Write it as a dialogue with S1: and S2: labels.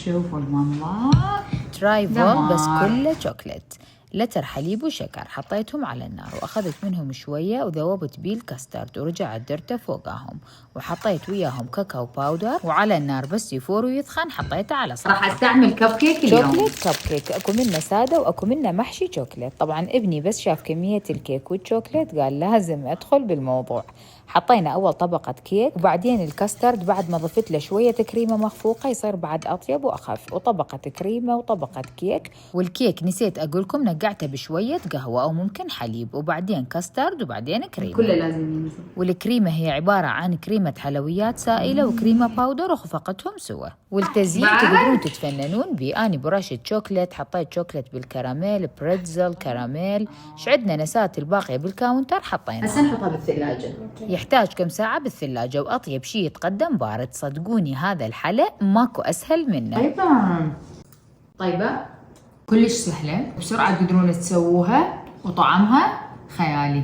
S1: شوفوا المنظر.
S2: تراي فول بس كله شوكليت، لتر حليب وشكر. حطيتهم على النار وأخذت منهم شوية وذوبت بيه الكاسترد ورجعت درته فوقهم، وحطيت وياهم كاكاو باودر، وعلى النار بس يفور ويثخن حطيته على صفحة.
S1: راح استعمل كب كيك اليوم.
S2: شوكليت كب كيك، اكو منه ساده واكو منه محشي شوكليت. طبعا ابني بس شاف كميه الكيك والشوكليت قال لازم ادخل بالموضوع. حطينا اول طبقه كيك وبعدين الكاسترد بعد ما ضفت له شويه كريمه مخفوقه يصير بعد اطيب واخف، وطبقه كريمه وطبقه كيك. والكيك نسيت اقول لكم نقعته بشويه قهوه او ممكن حليب، وبعدين كاسترد وبعدين كريمه.
S1: كله لازم ينزل.
S2: والكريمه هي عباره عن كريمه حلويات سائله وكريمه باودر وخفقتهم سوا. والتزيين تقدرون تتفننون بيه. أنا برشة شوكليت، حطيت شوكليت بالكراميل، بريتزل كراميل، شعدنا نسات الباقية بالكاونتر حطينا.
S1: هسه نحطها بالثلاجة.
S2: يحتاج كم ساعة بالثلاجة، وأطيب شي يتقدم بارد. صدقوني هذا الحلا ماكو أسهل منه.
S1: طيبة كلش سهلة، بسرعة تقدرون تسووها وطعمها خيالي.